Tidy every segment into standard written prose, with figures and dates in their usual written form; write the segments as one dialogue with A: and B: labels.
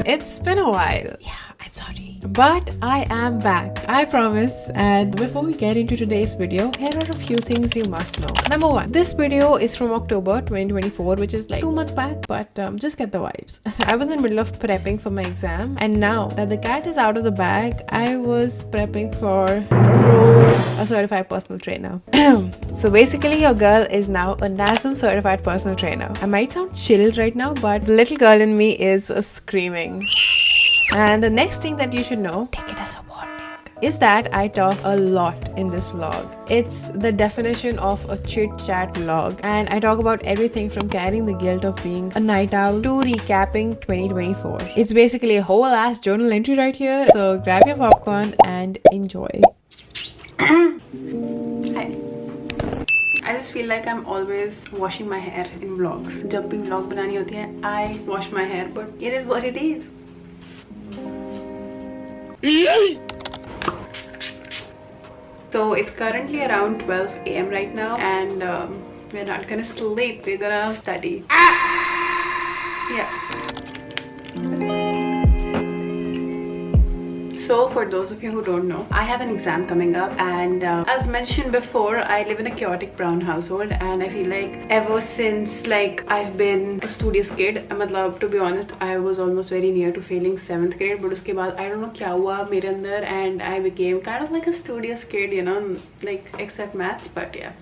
A: It's been a while. Yeah, I'm sorry. But I am back, I promise. And before we get into today's video, here are a few things you must know. Number one, this video is from October 2024, which is like 2 months back, but just get the vibes. I was in the middle of prepping for my exam, and now that the cat is out of the bag, I was prepping for a certified personal trainer. So basically, your girl is now a NASM certified personal trainer. I might sound chilled right now, but the little girl in me is screaming. And the next thing that you should know, take it as a warning, is that I talk a lot in this vlog. It's the definition of a chit chat vlog, and I talk about everything from carrying the guilt of being a night owl to recapping 2024. It's basically a whole ass journal entry right here, so grab your popcorn and enjoy.
B: Hi. I just feel like I'm always washing my hair in vlogs. जब भी vlog बनानी होती है, I wash my hair, but it is what it is. So it's currently around 12 AM right now, and we're not gonna sleep, we're gonna study. Yeah. So for those of you who don't know, I have an exam coming up, and as mentioned before, I live in a chaotic brown household, and I feel like ever since like I've been a studious kid, to be honest, I was almost very near to failing 7th grade, but uske baad I don't know kya hua mere andar, and I became kind of like a studious kid, you know, like except maths, but yeah.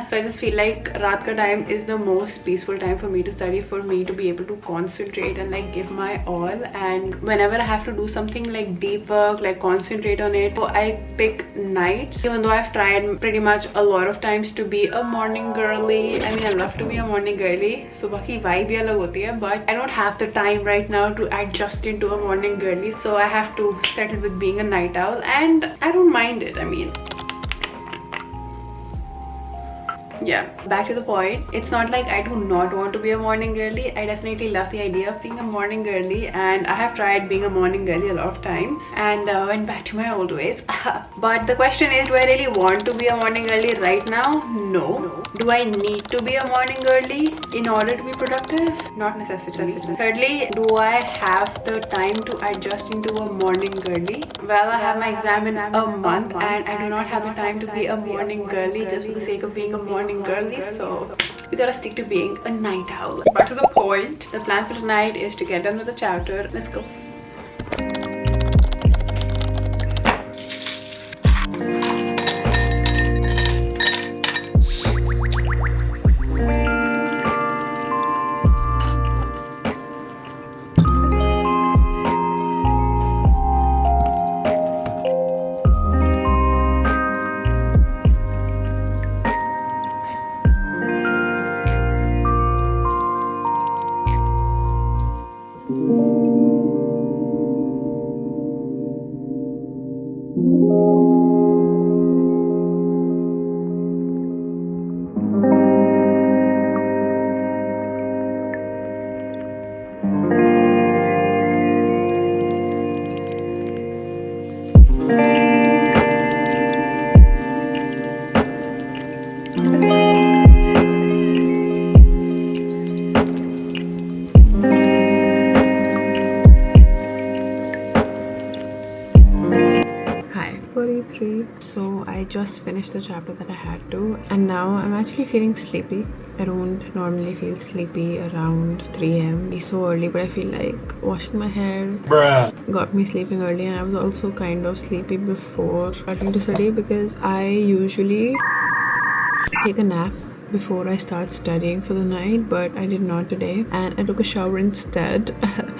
B: So I just feel like raat ka time is the most peaceful time for me to study, for me to be able to concentrate and like give my all. And whenever I have to do something like deep work, like concentrate on it, so I pick nights, even though I've tried pretty much a lot of times to be a morning girly. I mean, I love to be a morning girly, subah ki vibe bhi alag hoti hai, but I don't have the time right now to adjust into a morning girly, so I have to settle with being a night owl, and I don't mind it. I mean, yeah, back to the point. It's not like I do not want to be a morning girly. I definitely love the idea of being a morning girly, and I have tried being a morning girly a lot of times and went back to my old ways. But the question is, do I really want to be a morning girly right now? No. Do I need to be a morning girly in order to be productive? Not necessarily. Thirdly, do I have the time to adjust into a morning girly? Well, I have my exam in a month, and I do not have the time to be a morning girly just for the sake of being a morning girly, so we gotta stick to being a night owl. Back to the point, the plan for tonight is to get done with the chapter. Let's go.
A: So I just finished the chapter that I had to, and now I'm actually feeling sleepy. I don't normally feel sleepy around 3 AM. It's so early, but I feel like washing my hair got me sleeping early, and I was also kind of sleepy before starting to study because I usually take a nap before I start studying for the night, but I did not today, and I took a shower instead.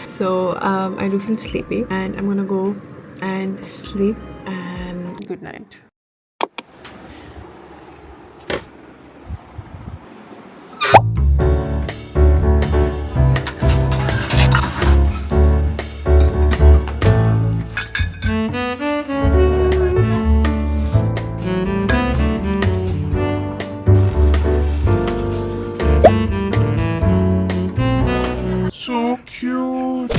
A: So I do feel sleepy, and I'm gonna go and sleep, and good night.
C: So cute.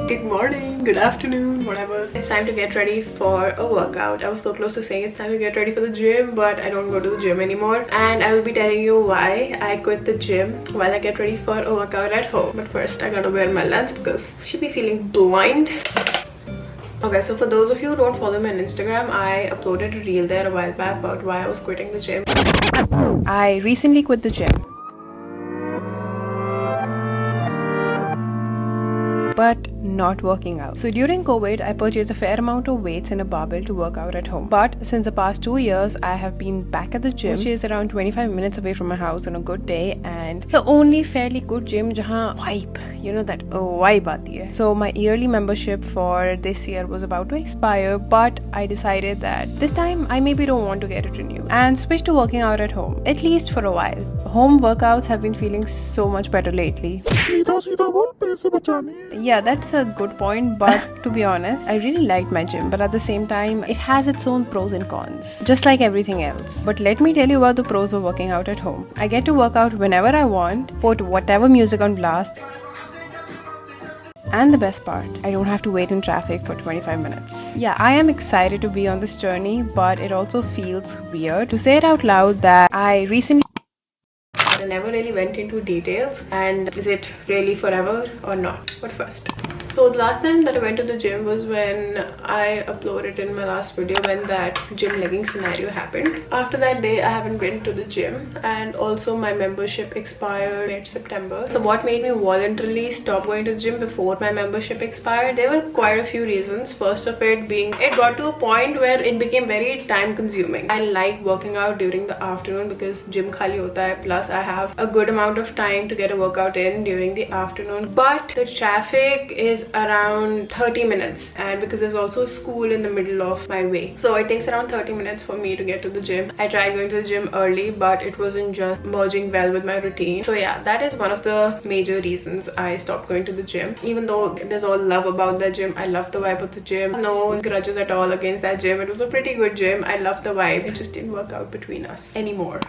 B: Good morning. afternoon, whatever. It's time to get ready for a workout. I was so close to saying it's time to get ready for the gym, but I don't go to the gym anymore. And I will be telling you why I quit the gym while I get ready for a workout at home. But first, I gotta wear my lens because I should be feeling blind. Okay, so for those of you who don't follow me on Instagram, I uploaded a reel there a while back about why I was quitting the gym.
A: I recently quit the gym, but not working out. So during COVID, I purchased a fair amount of weights and a barbell to work out at home. But since the past 2 years, I have been back at the gym, which is around 25 minutes away from my house on a good day, and the only fairly good gym jahan vibe, you know that vibe aati hai. So my yearly membership for this year was about to expire, but I decided that this time I maybe don't want to get it renewed and switch to working out at home, at least for a while. Home workouts have been feeling so much better lately. Yeah, that's a good point, but to be honest, I really liked my gym, but at the same time, it has its own pros and cons, just like everything else. But let me tell you about the pros of working out at home. I get to work out whenever I want, put whatever music on blast, and the best part, I don't have to wait in traffic for 25 minutes. Yeah, I am excited to be on this journey, but it also feels weird to say it out loud that I recently
B: I never really went into details and is it really forever or not. But first, so the last time that I went to the gym was when I uploaded in my last video when that gym legging scenario happened. After that day, I haven't been to the gym, and also my membership expired mid-September. So what made me voluntarily stop going to the gym before my membership expired? There were quite a few reasons. First of it being, it got to a point where it became very time consuming. I like working out during the afternoon because gym khali hota hai, plus I have a good amount of time to get a workout in during the afternoon. But the traffic is around 30 minutes, and because there's also school in the middle of my way, so it takes around 30 minutes for me to get to the gym. I tried going to the gym early, but it wasn't just merging well with my routine. So yeah, that is one of the major reasons I stopped going to the gym. Even though there's all love about the gym, I love the vibe of the gym, no grudges at all against that gym. It was a pretty good gym. I love the vibe. It just didn't work out between us anymore.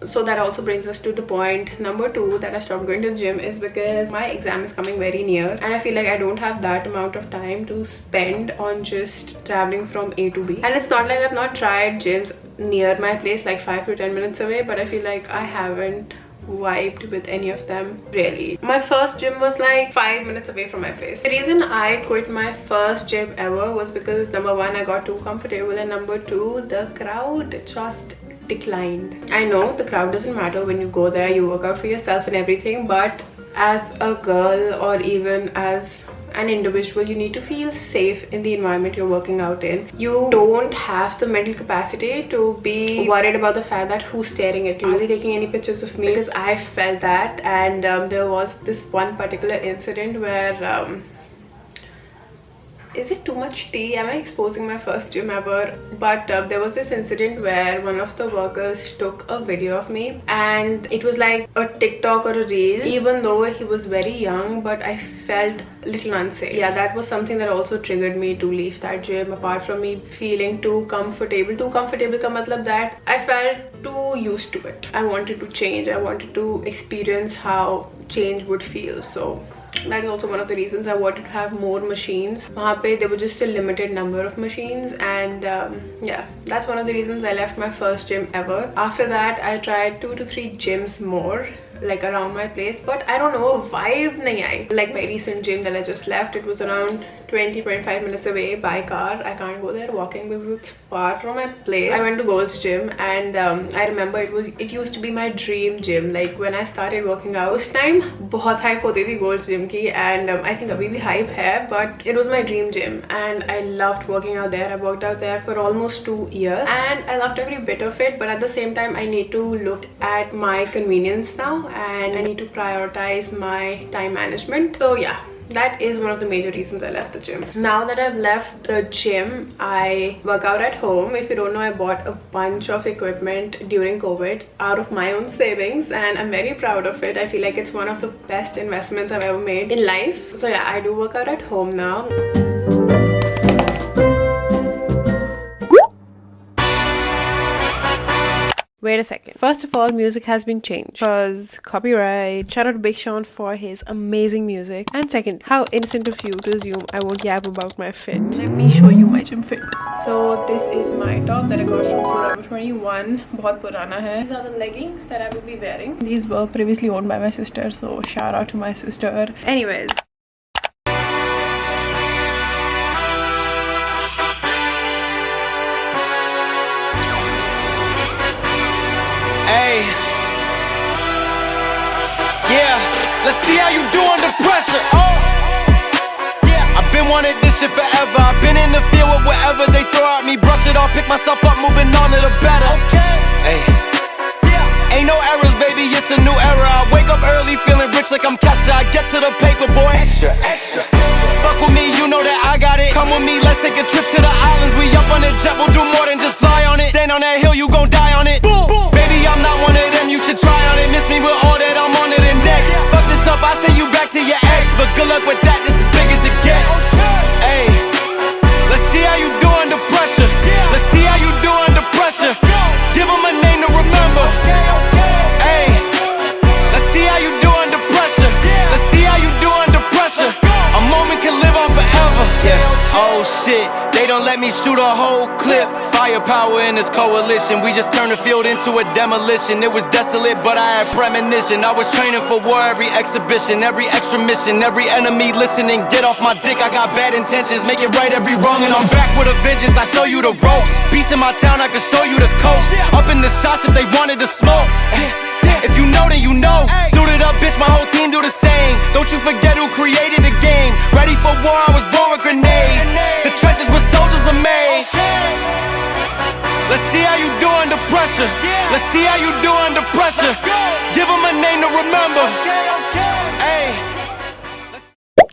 B: So that also brings us to the point number 2 that I stopped going to the gym, is because my exam is coming very near and I feel like I don't have that amount of time to spend on just traveling from A to B. And it's not like I've not tried gyms near my place, like 5 to 10 minutes away, but I feel like I haven't vibed with any of them really. My first gym was like 5 minutes away from my place. The reason I quit my first gym ever was because number 1, I got too comfortable, and number 2, the crowd just declined. I know the crowd doesn't matter when you go there, you work out for yourself and everything, but as a girl or even as an individual, you need to feel safe in the environment you're working out in. You don't have the mental capacity to be worried about the fact that who's staring at you. Are they taking any pictures of me? Because I felt that, and there was this one particular incident where is it too much tea? Am I exposing my first gym ever? But there was this incident where one of the workers took a video of me, and it was like a TikTok or a reel, even though he was very young, but I felt a little unsafe. Yeah, that was something that also triggered me to leave that gym. Apart from me feeling too comfortable ka matlab that I felt too used to it. I wanted to change. I wanted to experience how change would feel. So that is also one of the reasons I wanted to have more machines. Wahan pe there were just a limited number of machines, and yeah, that's one of the reasons I left my first gym ever. After that, I tried 2 to 3 gyms more like around my place, but I don't know, vibe nahi aayi. Like my recent gym that I just left, it was around 20-25 minutes away by car. I can't go there walking because it's far from my place. I went to Gold's gym, and I remember it used to be my dream gym. Like when I started working out, उस time बहुत hype होती थी Gold's gym की, and I think अभी भी hype है, but it was my dream gym and I loved working out there. I worked out there for almost 2 years and I loved every bit of it, but at the same time I need to look at my convenience now, and I need to prioritize my time management. So yeah, that is one of the major reasons I left the gym. Now that I've left the gym, I work out at home. If you don't know, I bought a bunch of equipment during COVID out of my own savings, and I'm very proud of it. I feel like it's one of the best investments I've ever made in life. So yeah, I do work out at home now.
A: Wait a second. First of all, music has been changed because copyright. Shout out to Big Sean for his amazing music. And second, how innocent of you to assume I won't yap about my fit. Let me show you my gym fit. So this is my top that I got from Forever 21. बहुत पुराना है. These are the leggings that I will be wearing. These were previously owned by my sister, so shout out to my sister. Anyways.
D: Hey, yeah, let's see how you do under pressure. Oh, yeah, I've been wanting this shit forever. I've been in the field with whatever they throw at me. Brush it off, pick myself up, moving on to the better. Okay, hey, yeah, ain't no errors, baby, it's a new era. I wake up early, feeling rich like I'm Kesha. I get to the paper, boy. Extra, extra. Fuck with me, you know that I got it. Come with me, let's take a trip to the islands. We up on the jet, we'll do more than just fly on it. Stand on that hill, you gon' die on it. Boom, boom. Baby, I'm not one of them, you should try on it. Miss me with all that, I'm on to the next. Fuck this up, I send you back to your ex. But good luck with that, this is big as it gets. Hey, let's see how you do under pressure. Let's see how you do under pressure. Give them a name to remember. Hey, let's see how you do under pressure. Let's see how you do under pressure. A moment can live on forever. Yeah. Oh shit, they don't let me shoot a whole clip. Firepower in this coalition. We just turned the field into a demolition. It was desolate, but I had premonition. I was training for war, every exhibition, every extra mission, every enemy listening. Get off my dick, I got bad intentions. Make it right every wrong, and I'm back with a vengeance. I show you the ropes. Peace in my town, I can show you the coast. Up in the shots if they wanted to smoke. If you know, then you know. Suited up, bitch, my whole team do the same. Don't you forget who created the game. Ready for war, I was born with grenades. The trenches where soldiers are made. Let's see how you do under pressure. Let's see how you do under pressure. Give them a name to remember. Hey.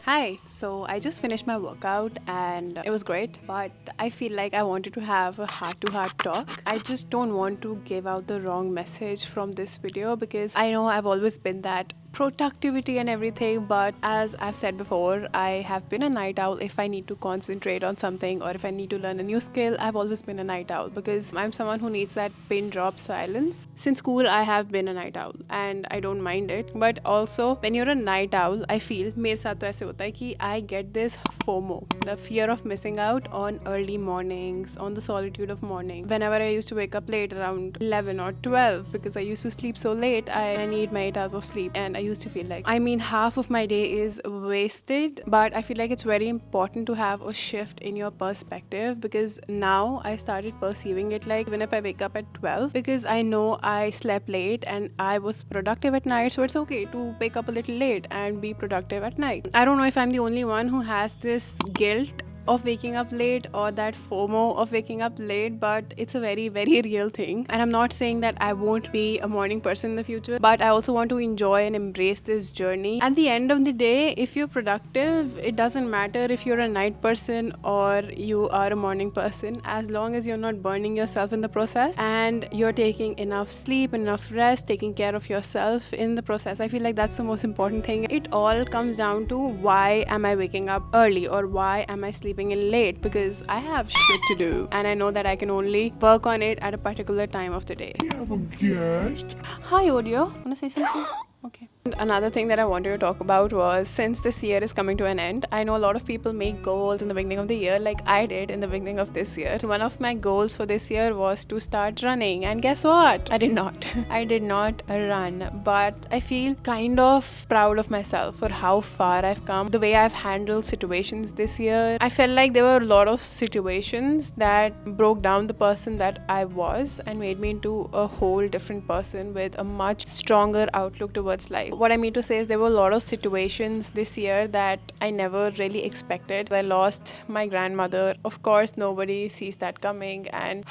B: Hi, so I just finished my workout and it was great, but I feel like I wanted to have a heart-to-heart talk. I just don't want to give out the wrong message from this video because I know I've always been that productivity and everything, but as I've said before, I have been a night owl. If I need to concentrate on something or if I need to learn a new skill, I've always been a night owl because I'm someone who needs that pin drop silence. Since school, I have been a night owl and I don't mind it, but also when you're a night owl, I feel मेरे साथ तो ऐसे होता है कि I get this FOMO, the fear of missing out on early mornings, on the solitude of morning. Whenever I used to wake up late around 11 or 12 because I used to sleep so late, I need my 8 hours of sleep and I used to feel like, I mean, half of my day is wasted, but I feel like it's very important to have a shift in your perspective because now I started perceiving it like even if I wake up at 12 because I know I slept late and I was productive at night, so it's okay to wake up a little late and be productive at night. I don't know if I'm the only one who has this guilt of waking up late or that FOMO of waking up late, but it's a very, very real thing. And I'm not saying that I won't be a morning person in the future, but I also want to enjoy and embrace this journey. At the end of the day, if you're productive, it doesn't matter if you're a night person or you are a morning person, as long as you're not burning yourself in the process and you're taking enough sleep, enough rest, taking care of yourself in the process. I feel like that's the most important thing. It all comes down to why am I waking up early or why am I sleeping in late, because I have shit to do and I know that I can only work on it at a particular time of the day.
C: Have a guest.
B: Hi audio, wanna say something? Okay. And another thing that I wanted to talk about was, since this year is coming to an end, I know a lot of people make goals in the beginning of the year like I did in the beginning of this year. One of my goals for this year was to start running, and guess what? I did not. I did not run, but I feel kind of proud of myself for how far I've come, the way I've handled situations this year. I felt like there were a lot of situations that broke down the person that I was and made me into a whole different person with a much stronger outlook towards life. What I mean to say is there were a lot of situations this year that I never really expected. I lost my grandmother. Of course, nobody sees that coming, and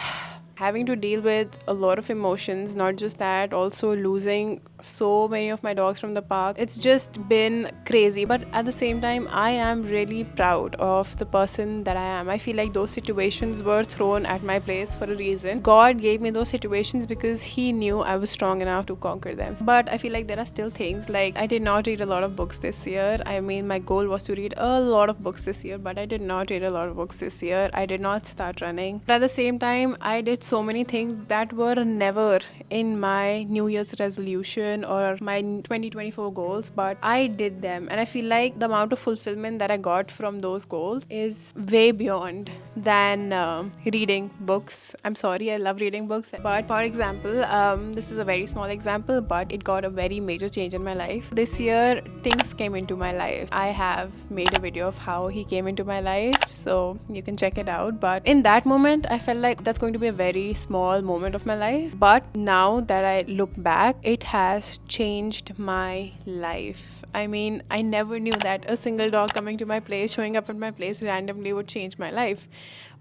B: having to deal with a lot of emotions, not just that, also losing
A: so many of my dogs from the park. It's just been crazy, but at the same time I am really proud of the person that I am. I feel like those situations were thrown at my place for a reason. God gave me those situations because he knew I was strong enough to conquer them. But I feel like there are still things like I did not read a lot of books this year. I mean, my goal was to read a lot of books this year, but I did not read a lot of books this year. I did not start running. But at the same time, I did so many things that were never in my New Year's resolution or my 2024 goals, but I did them. And I feel like the amount of fulfillment that I got from those goals is way beyond than reading books. I'm sorry, I love reading books. But for example, this is a very small example, but it got a very major change in my life. This year, things came into my life. I have made a video of how he came into my life, so you can check it out. But in that moment, I felt like that's going to be a very small moment of my life. But now that I look back, it has changed my life. I mean, I never knew that a single dog coming to my place, showing up at my place randomly would change my life.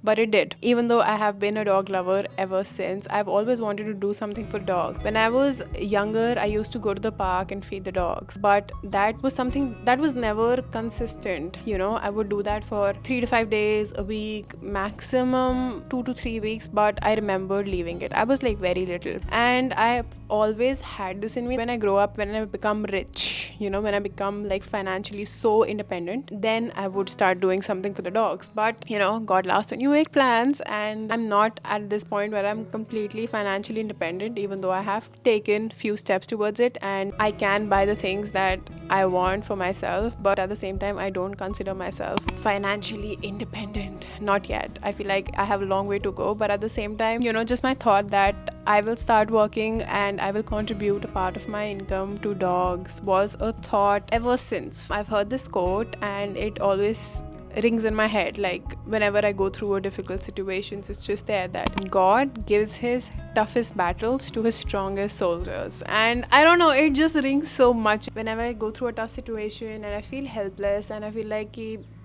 A: But it did. Even though I have been a dog lover ever since, I've always wanted to do something for dogs. When I was younger, I used to go to the park and feed the dogs. But that was something that was never consistent. You know, I would do that for 3 to 5 days, a week, maximum 2 to 3 weeks. But I remember leaving it. I was like very little. And I've always had this in me. When I grow up, when I become rich, you know, when I become like financially so independent, then I would start doing something for the dogs. But, you know, God laughs when you make plans, and I'm not at this point where I'm completely financially independent, even though I have taken few steps towards it and I can buy the things that I want for myself. But at the same time, I don't consider myself financially independent. Not yet. I feel like I have a long way to go. But at the same time, you know, just my thought that I will start working and I will contribute a part of my income to dogs was a thought ever since. I've heard this quote and it always rings in my head. Like whenever I go through a difficult situations, it's just there that God gives his toughest battles to his strongest soldiers. And I don't know, it just rings so much whenever I go through a tough situation and I feel helpless and I feel like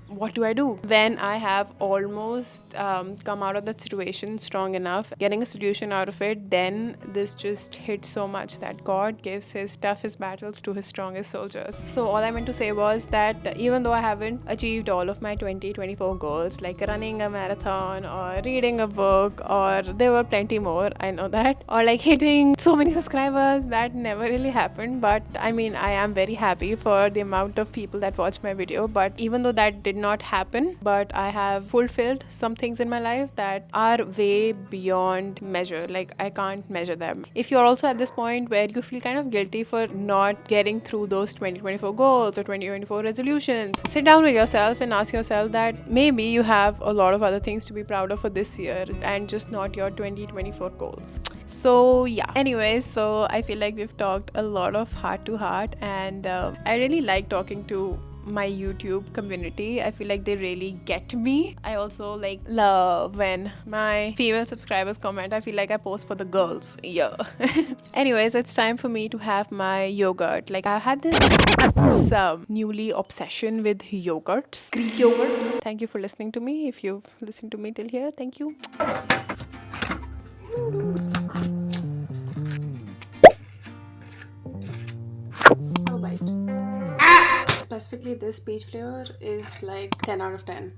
A: what do I do? When I have almost come out of that situation strong enough, getting a solution out of it, then this just hits so much that God gives his toughest battles to his strongest soldiers. So all I meant to say was that even though I haven't achieved all of my 2024 goals, like running a marathon or reading a book, or there were plenty more, I know that, or like hitting so many subscribers, that never really happened. But I mean, I am very happy for the amount of people that watched my video. But even though that did not happen, but I have fulfilled some things in my life that are way beyond measure. Like I can't measure them. If you're also at this point where you feel kind of guilty for not getting through those 2024 goals or 2024 resolutions, sit down with yourself and ask yourself that maybe you have a lot of other things to be proud of for this year and just not your 2024 goals. So yeah, anyways, so I feel like we've talked a lot of heart to heart, and I really like talking to my YouTube community. I feel like they really get me. I also like love when my female subscribers comment. I feel like I post for the girls. Yeah. Anyways, it's time for me to have my yogurt. Like I had this newly obsession with yogurts, Greek yogurts. Thank you for listening to me. If you've listened to me till here, thank you. Oh, bite. Specifically, this peach flavor is like 10 out of 10.